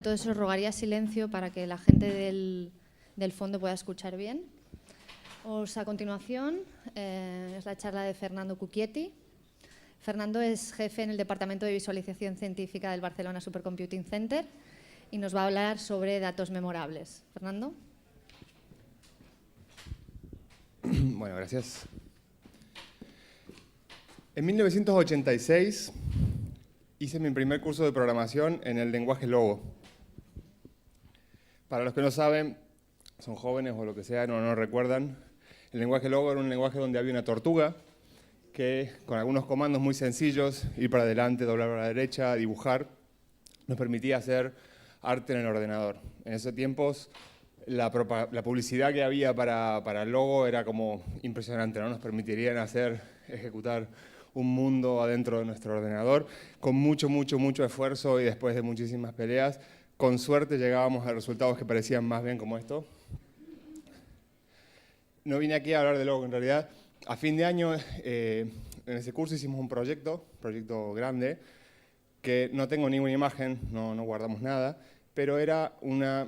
Entonces os rogaría silencio para que la gente del fondo pueda escuchar bien. A continuación es la charla de Fernando Cucchieti. Fernando es jefe en el Departamento de Visualización Científica del Barcelona Supercomputing Center y nos va a hablar sobre datos memorables. Fernando. Bueno, gracias. En 1986 hice mi primer curso de programación en el lenguaje Logo. Para los que no saben, son jóvenes o lo que sea, no recuerdan, el lenguaje Logo era un lenguaje donde había una tortuga que, con algunos comandos muy sencillos, ir para adelante, doblar para la derecha, dibujar, nos permitía hacer arte en el ordenador. En esos tiempos, la publicidad que había para el Logo era como impresionante, ¿no? Nos permitirían ejecutar un mundo adentro de nuestro ordenador con mucho esfuerzo y después de muchísimas peleas. Con suerte llegábamos a resultados que parecían más bien como esto. No vine aquí a hablar de Logo, en realidad. A fin de año, en ese curso hicimos un proyecto grande, que no tengo ninguna imagen, no guardamos nada, pero era una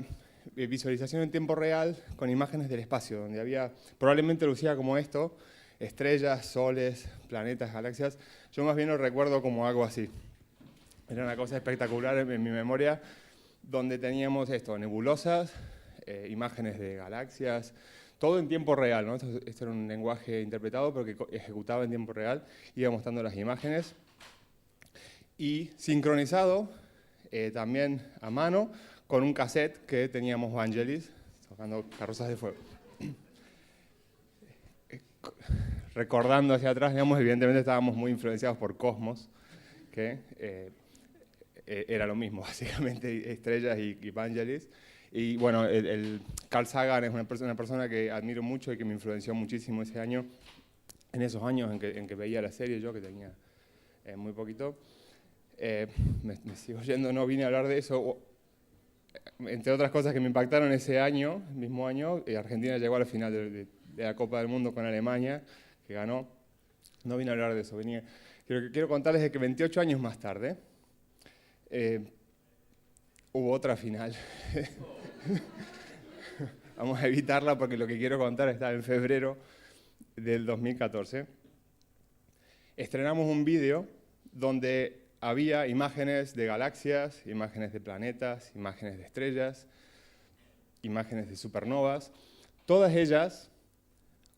visualización en tiempo real con imágenes del espacio, donde había, probablemente lucía como esto, estrellas, soles, planetas, galaxias. Yo más bien lo recuerdo como algo así. Era una cosa espectacular en mi memoria, donde teníamos esto, nebulosas, imágenes de galaxias, todo en tiempo real, ¿no? Esto era un lenguaje interpretado, pero que ejecutaba en tiempo real, iba mostrando las imágenes. Y sincronizado, también a mano, con un cassette que teníamos Vangelis, tocando Carrozas de Fuego. Recordando hacia atrás, digamos, evidentemente estábamos muy influenciados por Cosmos, que era lo mismo, básicamente, estrellas y Vangelis. Y bueno, Carl Sagan es una persona que admiro mucho y que me influenció muchísimo ese año, en esos años en que veía la serie yo, que tenía muy poquito. Me sigo yendo, no vine a hablar de eso. Entre otras cosas que me impactaron ese año, el mismo año, Argentina llegó a la final de la Copa del Mundo con Alemania, que ganó. No vine a hablar de eso, lo que quiero contarles es que 28 años más tarde hubo otra final. Vamos a evitarla porque lo que quiero contar está en febrero del 2014. Estrenamos un vídeo donde había imágenes de galaxias, imágenes de planetas, imágenes de estrellas, imágenes de supernovas, todas ellas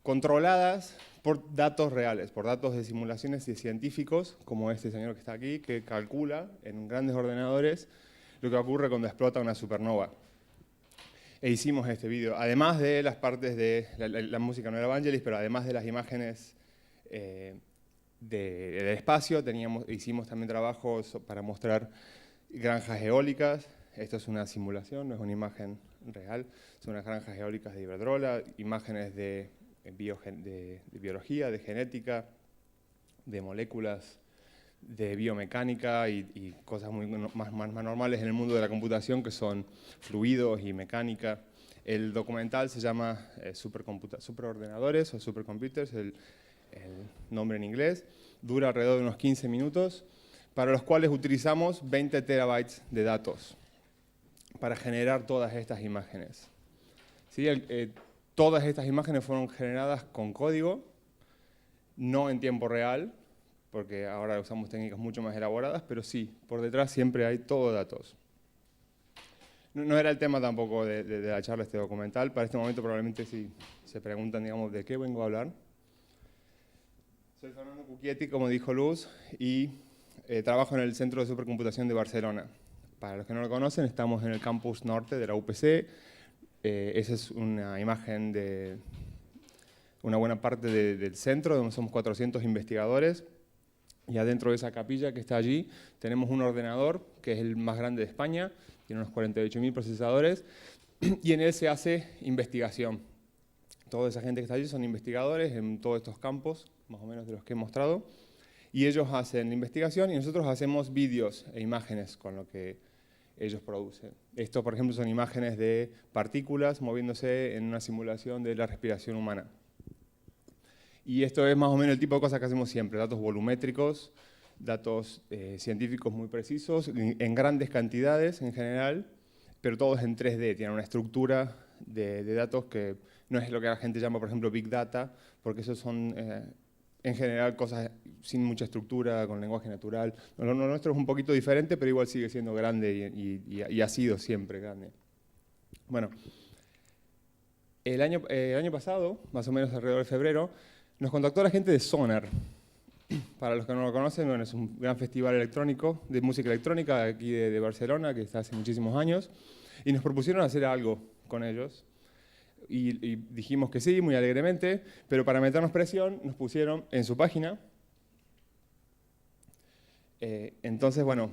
controladas por datos reales, por datos de simulaciones de científicos, como este señor que está aquí, que calcula en grandes ordenadores lo que ocurre cuando explota una supernova. E hicimos este vídeo, además de las partes de, la música no era Vangelis, pero además de las imágenes del espacio, hicimos también trabajos para mostrar granjas eólicas. Esto es una simulación, no es una imagen real, son unas granjas eólicas de Iberdrola, imágenes de biología, de genética, de moléculas, de biomecánica y cosas más normales en el mundo de la computación, que son fluidos y mecánica. El documental se llama Superordenadores o Supercomputers, el nombre en inglés. Dura alrededor de unos 15 minutos, para los cuales utilizamos 20 terabytes de datos para generar todas estas imágenes. ¿Sí? Todas estas imágenes fueron generadas con código, no en tiempo real, porque ahora usamos técnicas mucho más elaboradas, pero sí, por detrás siempre hay todo datos. No era el tema tampoco de la charla este documental. Para este momento probablemente si se preguntan, digamos, ¿de qué vengo a hablar? Soy Fernando Cucchieti, como dijo Luz, y trabajo en el Centro de Supercomputación de Barcelona. Para los que no lo conocen, estamos en el campus norte de la UPC. Esa es una imagen de una buena parte del centro, donde somos 400 investigadores. Y adentro de esa capilla que está allí tenemos un ordenador que es el más grande de España, tiene unos 48.000 procesadores y en él se hace investigación. Toda esa gente que está allí son investigadores en todos estos campos, más o menos de los que he mostrado, y ellos hacen la investigación y nosotros hacemos vídeos e imágenes con lo que ellos producen. Esto, por ejemplo, son imágenes de partículas moviéndose en una simulación de la respiración humana. Y esto es más o menos el tipo de cosas que hacemos siempre, datos volumétricos, datos científicos muy precisos, en grandes cantidades en general, pero todo es en 3D, tiene una estructura de datos que no es lo que la gente llama, por ejemplo, Big Data, porque esos son en general cosas sin mucha estructura, con lenguaje natural. Lo nuestro es un poquito diferente, pero igual sigue siendo grande y ha sido siempre grande. Bueno, el año pasado, más o menos alrededor de febrero, nos contactó la gente de Sonar. Para los que no lo conocen, bueno, es un gran festival electrónico, de música electrónica aquí de Barcelona, que está hace muchísimos años, y nos propusieron hacer algo con ellos. Y dijimos que sí, muy alegremente, pero para meternos presión nos pusieron en su página. Entonces, bueno,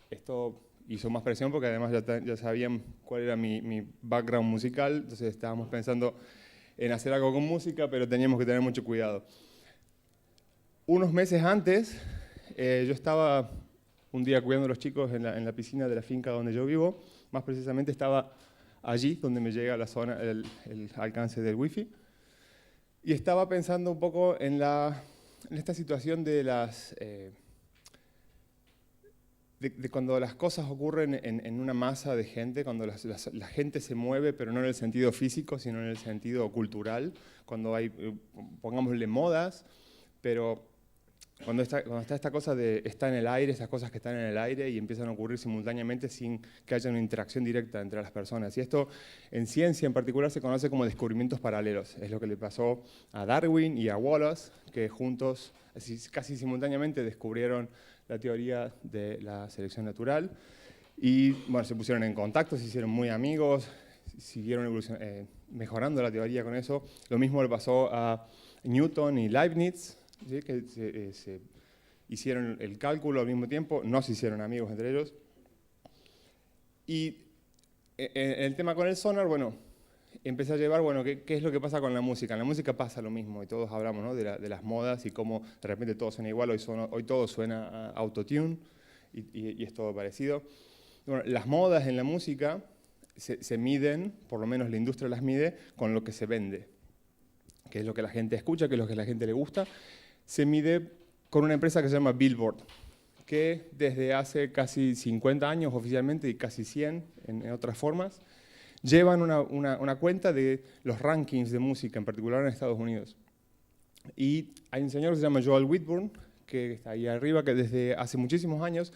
esto hizo más presión porque además ya sabían cuál era mi background musical, entonces estábamos pensando en hacer algo con música, pero teníamos que tener mucho cuidado. Unos meses antes, yo estaba un día cuidando a los chicos en la piscina de la finca donde yo vivo, más precisamente estaba allí donde me llega la zona, el alcance del wifi, y estaba pensando un poco en esta situación de cuando las cosas ocurren en una masa de gente, cuando la gente se mueve, pero no en el sentido físico, sino en el sentido cultural, cuando hay, pongámosle modas, pero cuando está esta cosa de está en el aire, estas cosas que están en el aire y empiezan a ocurrir simultáneamente sin que haya una interacción directa entre las personas. Y esto en ciencia en particular se conoce como descubrimientos paralelos. Es lo que le pasó a Darwin y a Wallace, que juntos, casi simultáneamente, descubrieron la teoría de la selección natural. Y bueno, se pusieron en contacto, se hicieron muy amigos, siguieron mejorando la teoría con eso. Lo mismo le pasó a Newton y Leibniz, ¿sí? Que se hicieron el cálculo al mismo tiempo, no se hicieron amigos entre ellos. Y el tema con el sonar, bueno, empecé a llevar, bueno, ¿qué es lo que pasa con la música? En la música pasa lo mismo, y todos hablamos, ¿no?, de las modas y cómo de repente todo suena igual, hoy todo suena a autotune y es todo parecido. Bueno, las modas en la música se miden, por lo menos la industria las mide, con lo que se vende, que es lo que la gente escucha, que es lo que a la gente le gusta. Se mide con una empresa que se llama Billboard, que desde hace casi 50 años oficialmente y casi 100 en otras formas, llevan una cuenta de los rankings de música, en particular en Estados Unidos. Y hay un señor que se llama Joel Whitburn, que está ahí arriba, que desde hace muchísimos años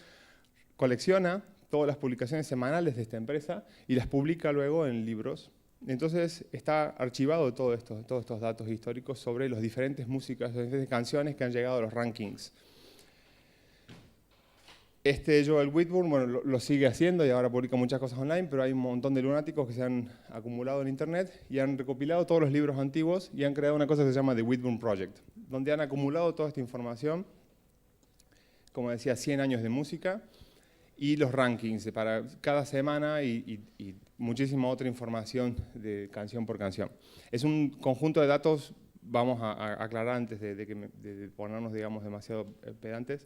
colecciona todas las publicaciones semanales de esta empresa y las publica luego en libros. Entonces está archivado todos estos datos históricos sobre las diferentes músicas, las diferentes canciones que han llegado a los rankings. Joel Whitburn, bueno, lo sigue haciendo y ahora publica muchas cosas online, pero hay un montón de lunáticos que se han acumulado en internet y han recopilado todos los libros antiguos y han creado una cosa que se llama The Whitburn Project, donde han acumulado toda esta información, como decía, 100 años de música y los rankings para cada semana y muchísima otra información de canción por canción. Es un conjunto de datos, vamos a aclarar antes de ponernos, digamos, demasiado pedantes,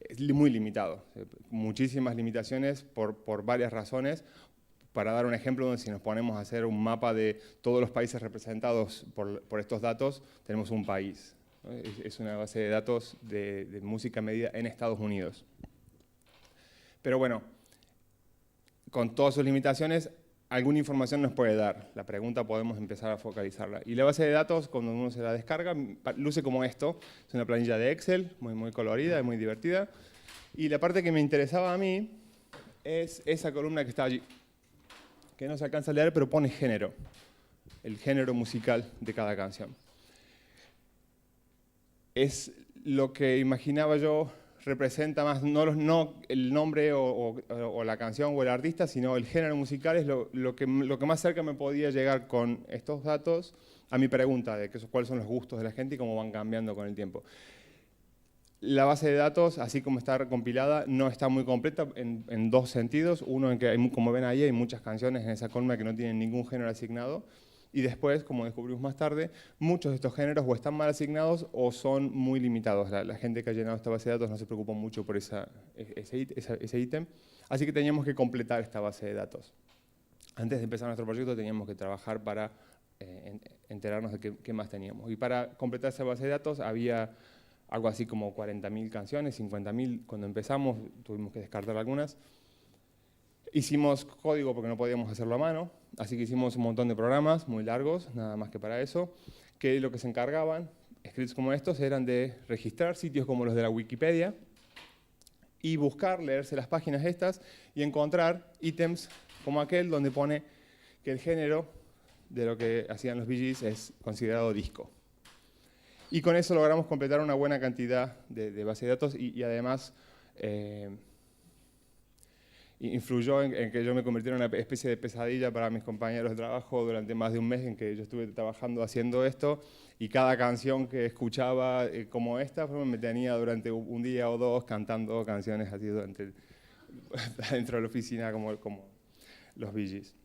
es muy limitado, muchísimas limitaciones por varias razones. Para dar un ejemplo, si nos ponemos a hacer un mapa de todos los países representados por estos datos, tenemos un país, ¿no? Es una base de datos de música medida en Estados Unidos. Pero bueno, con todas sus limitaciones, alguna información nos puede dar. La pregunta podemos empezar a focalizarla. Y la base de datos, cuando uno se la descarga, luce como esto. Es una planilla de Excel, muy colorida y muy divertida. Y la parte que me interesaba a mí es esa columna que está allí, que no se alcanza a leer, pero pone género, el género musical de cada canción. Es lo que imaginaba yo representa más, no el nombre o la canción o el artista, sino el género musical es lo que más cerca me podía llegar con estos datos a mi pregunta de cuáles son los gustos de la gente y cómo van cambiando con el tiempo. La base de datos, así como está compilada, no está muy completa en dos sentidos. Uno, en que, como ven ahí, hay muchas canciones en esa columna que no tienen ningún género asignado. Y después, como descubrimos más tarde, muchos de estos géneros o están mal asignados o son muy limitados. La gente que ha llenado esta base de datos no se preocupó mucho por ese ítem. Así que teníamos que completar esta base de datos. Antes de empezar nuestro proyecto teníamos que trabajar para enterarnos de qué más teníamos. Y para completar esa base de datos había algo así como 40.000 canciones, 50.000 cuando empezamos, tuvimos que descartar algunas. Hicimos código porque no podíamos hacerlo a mano, así que hicimos un montón de programas muy largos, nada más que para eso, que lo que se encargaban, scripts como estos, eran de registrar sitios como los de la Wikipedia y buscar, leerse las páginas estas y encontrar ítems como aquel donde pone que el género de lo que hacían los Bee Gees es considerado disco. Y con eso logramos completar una buena cantidad de base de datos y además influyó en que yo me convirtiera en una especie de pesadilla para mis compañeros de trabajo durante más de un mes en que yo estuve trabajando haciendo esto, y cada canción que escuchaba como esta me tenía durante un día o dos cantando canciones así dentro de la oficina como los Bee Gees.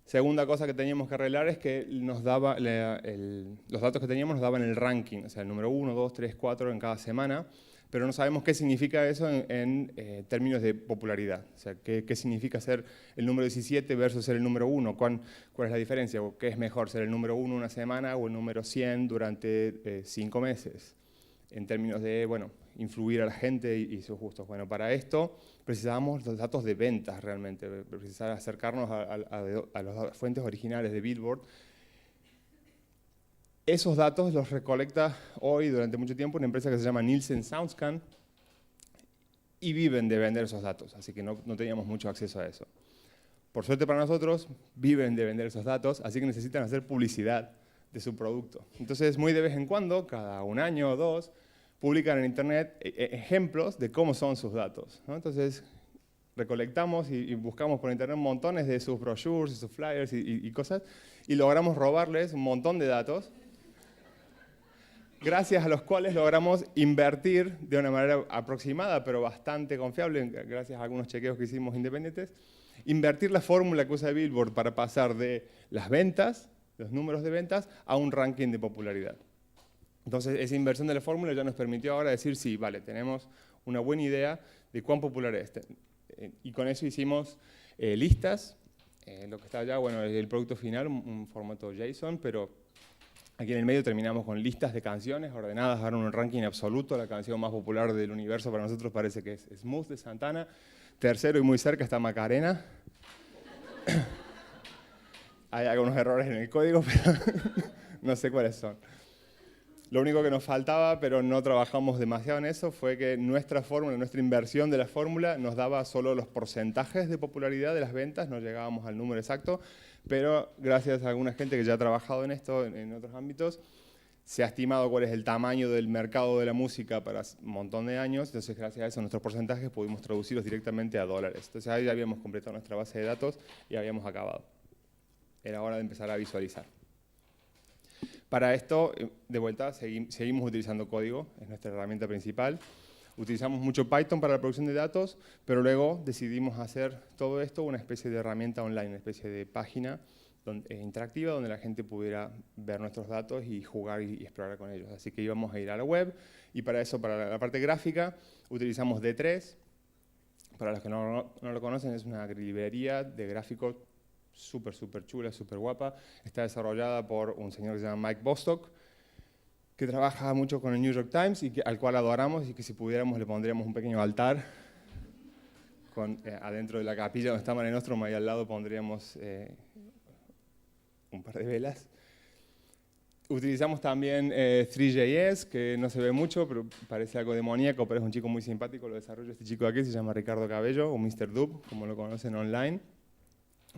Segunda cosa que teníamos que arreglar es que nos daba los datos que teníamos nos daban el ranking, o sea, el número 1, 2, 3, 4 en cada semana, pero no sabemos qué significa eso en términos de popularidad. O sea, qué significa ser el número 17 versus ser el número 1, cuál es la diferencia, o qué es mejor, ser el número 1 una semana o el número 100 durante 5 meses, en términos de, bueno, influir a la gente y sus gustos. Bueno, para esto precisábamos los datos de ventas realmente, precisar acercarnos a las fuentes originales de Billboard. Esos datos los recolecta hoy durante mucho tiempo una empresa que se llama Nielsen SoundScan y viven de vender esos datos, así que no teníamos mucho acceso a eso. Por suerte para nosotros, viven de vender esos datos, así que necesitan hacer publicidad de su producto. Entonces, muy de vez en cuando, cada un año o dos, publican en internet ejemplos de cómo son sus datos, ¿no? Entonces, recolectamos y buscamos por internet montones de sus brochures, sus flyers y cosas, y logramos robarles un montón de datos, gracias a los cuales logramos invertir de una manera aproximada, pero bastante confiable, gracias a algunos chequeos que hicimos independientes, invertir la fórmula que usa Billboard para pasar de las ventas, los números de ventas, a un ranking de popularidad. Entonces, esa inversión de la fórmula ya nos permitió ahora decir, sí, vale, tenemos una buena idea de cuán popular es. Y con eso hicimos listas, lo que está allá, bueno, el producto final, un formato JSON, pero aquí en el medio terminamos con listas de canciones ordenadas, ahora un ranking absoluto. La canción más popular del universo para nosotros parece que es Smooth de Santana. Tercero y muy cerca está Macarena. Hay algunos errores en el código, pero no sé cuáles son. Lo único que nos faltaba, pero no trabajamos demasiado en eso, fue que nuestra fórmula, nuestra inversión de la fórmula nos daba solo los porcentajes de popularidad de las ventas, no llegábamos al número exacto, pero gracias a alguna gente que ya ha trabajado en esto, en otros ámbitos, se ha estimado cuál es el tamaño del mercado de la música para un montón de años, entonces gracias a eso nuestros porcentajes pudimos traducirlos directamente a dólares. Entonces ahí ya habíamos completado nuestra base de datos y habíamos acabado. Era hora de empezar a visualizar. Para esto, de vuelta, seguimos utilizando código, es nuestra herramienta principal. Utilizamos mucho Python para la producción de datos, pero luego decidimos hacer todo esto una especie de herramienta online, una especie de página interactiva donde la gente pudiera ver nuestros datos y jugar y explorar con ellos. Así que íbamos a ir a la web y para eso, para la parte gráfica, utilizamos D3. Para los que no lo conocen, es una librería de gráficos súper chula, súper guapa. Está desarrollada por un señor que se llama Mike Bostock, que trabaja mucho con el New York Times y al cual adoramos, y que si pudiéramos le pondríamos un pequeño altar adentro de la capilla donde está Mare Nostrum, ahí al lado pondríamos un par de velas. Utilizamos también 3JS, que no se ve mucho, pero parece algo demoníaco, pero es un chico muy simpático. Lo desarrolla este chico de aquí, se llama Ricardo Cabello, o Mr. Dub, como lo conocen online.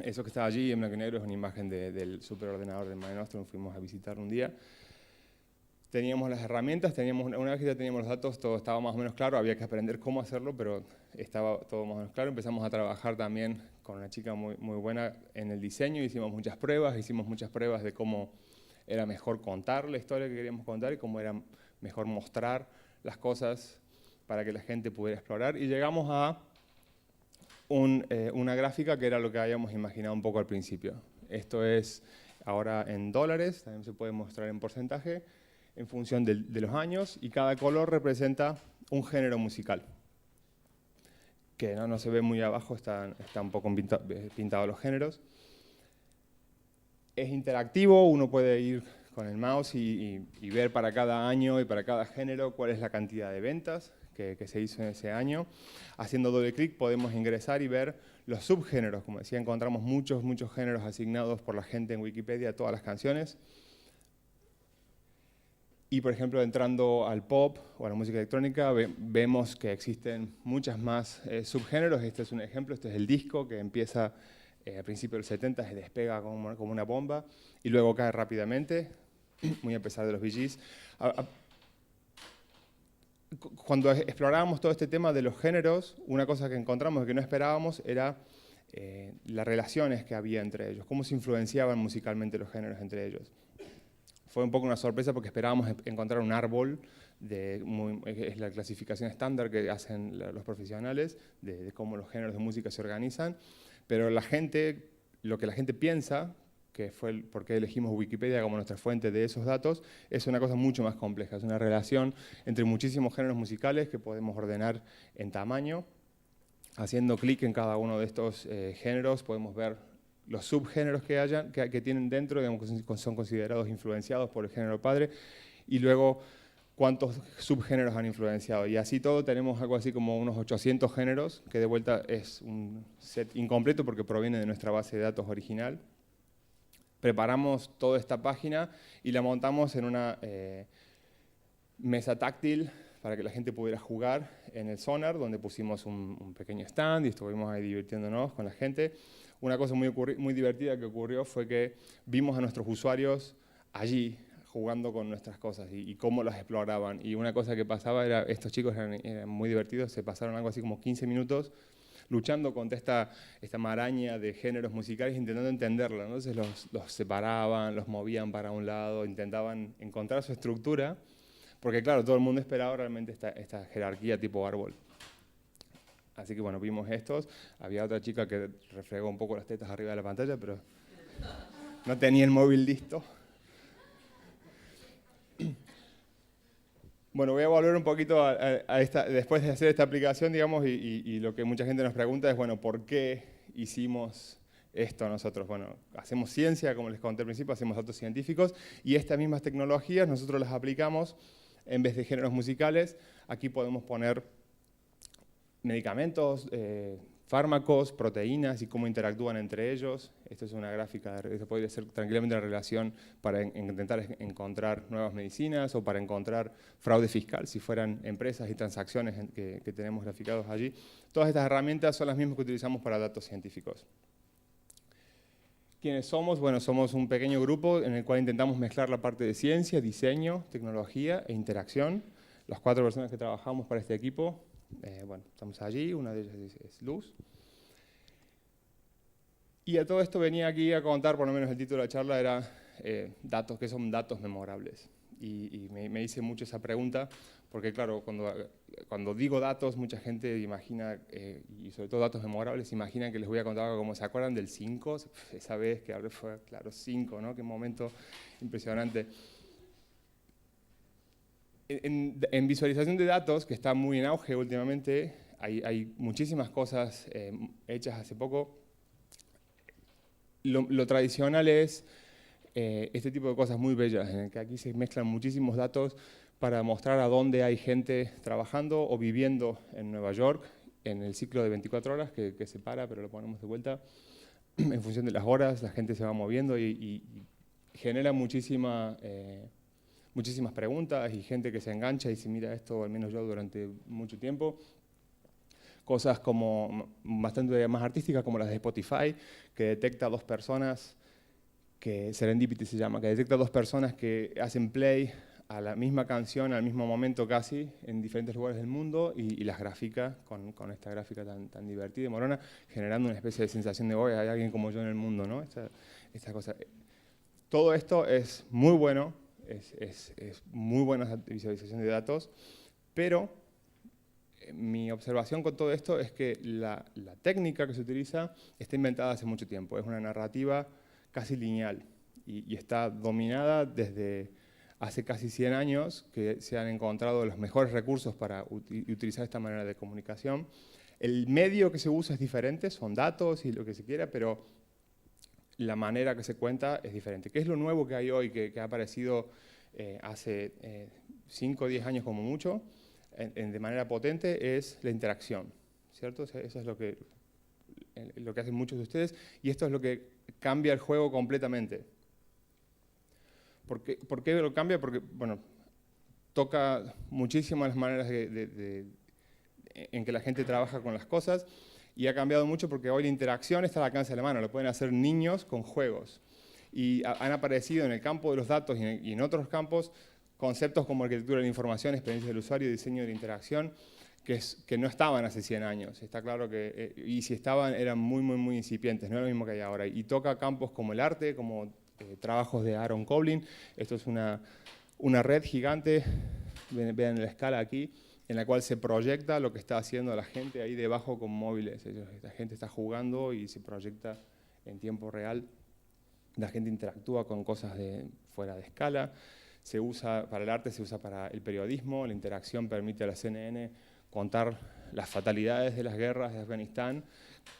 Eso que está allí en blanco y negro es una imagen del superordenador de Mare Nostrum, fuimos a visitar un día. Teníamos las herramientas, una vez que ya teníamos los datos, todo estaba más o menos claro, había que aprender cómo hacerlo, pero estaba todo más o menos claro. Empezamos a trabajar también con una chica muy buena en el diseño, hicimos muchas pruebas de cómo era mejor contar la historia que queríamos contar y cómo era mejor mostrar las cosas para que la gente pudiera explorar. Y llegamos a una gráfica que era lo que habíamos imaginado un poco al principio. Esto es ahora en dólares, también se puede mostrar en porcentaje, en función de los años, y cada color representa un género musical, que no se ve muy abajo, está un poco pintado los géneros. Es interactivo, uno puede ir con el mouse y ver para cada año y para cada género cuál es la cantidad de ventas que se hizo en ese año. Haciendo doble clic podemos ingresar y ver los subgéneros. Como decía, encontramos muchos géneros asignados por la gente en Wikipedia a todas las canciones. Y, por ejemplo, entrando al pop o a la música electrónica, vemos que existen muchas más subgéneros. Este es un ejemplo, este es el disco que empieza al principio del 70, se despega como una bomba y luego cae rápidamente, muy a pesar de los Bee Gees. Cuando explorábamos todo este tema de los géneros, una cosa que encontramos que no esperábamos era las relaciones que había entre ellos, cómo se influenciaban musicalmente los géneros entre ellos. Fue un poco una sorpresa porque esperábamos encontrar un árbol, es la clasificación estándar que hacen los profesionales de cómo los géneros de música se organizan, pero lo que la gente piensa, que fue por qué elegimos Wikipedia como nuestra fuente de esos datos, es una cosa mucho más compleja, es una relación entre muchísimos géneros musicales que podemos ordenar en tamaño. Haciendo clic en cada uno de estos géneros podemos ver los subgéneros que tienen dentro, digamos, que son considerados influenciados por el género padre, y luego cuántos subgéneros han influenciado. Y así todo tenemos algo así como unos 800 géneros, que de vuelta es un set incompleto porque proviene de nuestra base de datos original. Preparamos toda esta página y la montamos en una mesa táctil para que la gente pudiera jugar en el Sonar, donde pusimos un pequeño stand y estuvimos ahí divirtiéndonos con la gente. Una cosa muy divertida que ocurrió fue que vimos a nuestros usuarios allí jugando con nuestras cosas y cómo las exploraban. Y una cosa que pasaba era, estos chicos eran muy divertidos, se pasaron algo así como 15 minutos luchando contra esta maraña de géneros musicales, intentando entenderla. Entonces los separaban, los movían para un lado, intentaban encontrar su estructura, porque claro, todo el mundo esperaba realmente esta jerarquía tipo árbol. Así que bueno, vimos estos. Había otra chica que refregó un poco las tetas arriba de la pantalla, pero no tenía el móvil listo. Bueno, voy a volver un poquito después de hacer esta aplicación, digamos, y lo que mucha gente nos pregunta es, bueno, ¿por qué hicimos esto nosotros? Bueno, hacemos ciencia, como les conté al principio, hacemos datos científicos, y estas mismas tecnologías nosotros las aplicamos en vez de géneros musicales. Aquí podemos poner medicamentos, fármacos, proteínas y cómo interactúan entre ellos. Esto es una gráfica, esto podría ser tranquilamente una relación para intentar encontrar nuevas medicinas o para encontrar fraude fiscal, si fueran empresas y transacciones que tenemos graficados allí. Todas estas herramientas son las mismas que utilizamos para datos científicos. ¿Quiénes somos? Bueno, somos un pequeño grupo en el cual intentamos mezclar la parte de ciencia, diseño, tecnología e interacción. Las 4 personas que trabajamos para este equipo, bueno, estamos allí, una de ellas es Luz. Y a todo esto venía aquí a contar, por lo menos el título de la charla era datos, ¿qué son datos memorables? Y me hice mucho esa pregunta, porque claro, cuando digo datos, mucha gente imagina, y sobre todo datos memorables, imaginan que les voy a contar algo como, ¿se acuerdan del 5? Esa vez que hablé fue, claro, 5, ¿no? Qué momento impresionante. En visualización de datos, que está muy en auge últimamente, hay muchísimas cosas hechas hace poco. Lo tradicional es este tipo de cosas muy bellas, en el que aquí se mezclan muchísimos datos para mostrar a dónde hay gente trabajando o viviendo en Nueva York, en el ciclo de 24 horas, que se para, pero lo ponemos de vuelta. En función de las horas, la gente se va moviendo y genera muchísimas preguntas y gente que se engancha y se mira esto, al menos yo, durante mucho tiempo. Cosas como bastante más artísticas, como las de Spotify, que detecta 2 personas, que Serendipity se llama, que detecta 2 personas que hacen play a la misma canción, al mismo momento casi, en diferentes lugares del mundo, y las grafica con esta gráfica tan divertida y morona, generando una especie de sensación de, oye, hay alguien como yo en el mundo, ¿no? Esta cosa. Todo esto es muy bueno, es muy buena visualización de datos, pero mi observación con todo esto es que la técnica que se utiliza está inventada hace mucho tiempo. Es una narrativa casi lineal y está dominada desde hace casi 100 años que se han encontrado los mejores recursos para utilizar esta manera de comunicación. El medio que se usa es diferente, son datos y lo que se quiera, pero la manera que se cuenta es diferente. ¿Qué es lo nuevo que hay hoy, que ha aparecido hace 5 o 10 años como mucho? de manera potente es la interacción, ¿cierto? O sea, eso es lo que hacen muchos de ustedes, y esto es lo que cambia el juego completamente. ¿Por qué lo cambia? Porque, bueno, toca muchísimas maneras en que la gente trabaja con las cosas, y ha cambiado mucho porque hoy la interacción está al alcance de la mano, lo pueden hacer niños con juegos. Y han aparecido en el campo de los datos y en otros campos conceptos como arquitectura de la información, experiencia del usuario, diseño de la interacción, que no estaban hace 100 años. Está claro que, y si estaban, eran muy incipientes, no es lo mismo que hay ahora. Y toca campos como el arte, como trabajos de Aaron Koblin. Esto es una red gigante, vean la escala aquí, en la cual se proyecta lo que está haciendo la gente ahí debajo con móviles. La gente está jugando y se proyecta en tiempo real. La gente interactúa con cosas fuera de escala. Se usa para el arte, se usa para el periodismo. La interacción permite a la CNN contar las fatalidades de las guerras de Afganistán,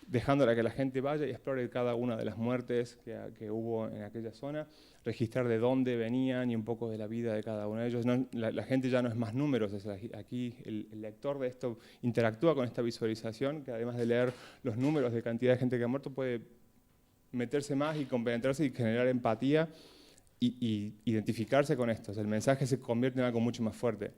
dejándola que la gente vaya y explore cada una de las muertes que hubo en aquella zona, registrar de dónde venían y un poco de la vida de cada uno de ellos. La gente ya no es más números, aquí el lector de esto interactúa con esta visualización, que además de leer los números de cantidad de gente que ha muerto, puede meterse más y compenetrarse y generar empatía y identificarse con esto. O sea, el mensaje se convierte en algo mucho más fuerte.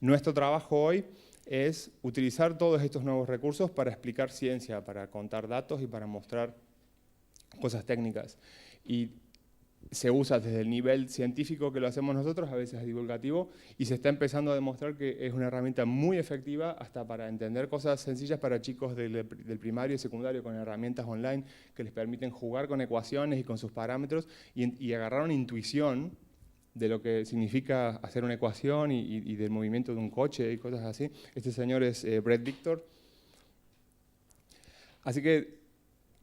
Nuestro trabajo hoy es utilizar todos estos nuevos recursos para explicar ciencia, para contar datos y para mostrar cosas técnicas. Y se usa desde el nivel científico que lo hacemos nosotros, a veces es divulgativo, y se está empezando a demostrar que es una herramienta muy efectiva hasta para entender cosas sencillas para chicos del primario y secundario, con herramientas online que les permiten jugar con ecuaciones y con sus parámetros y agarrar una intuición de lo que significa hacer una ecuación y del movimiento de un coche y cosas así. Este señor es Brett Victor. Así que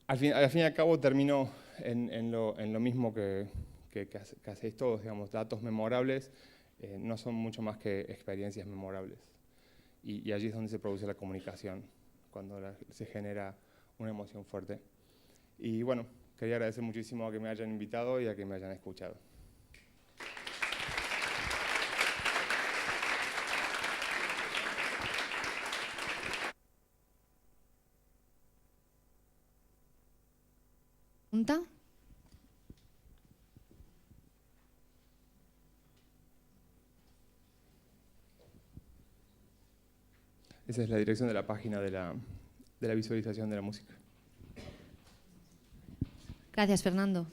al fin y al cabo termino en lo mismo que hacéis todos, digamos, datos memorables no son mucho más que experiencias memorables. Y allí es donde se produce la comunicación, cuando se genera una emoción fuerte. Y bueno, quería agradecer muchísimo a que me hayan invitado y a que me hayan escuchado. ¿Pregunta? Esa es la dirección de la página de la visualización de la música. Gracias, Fernando.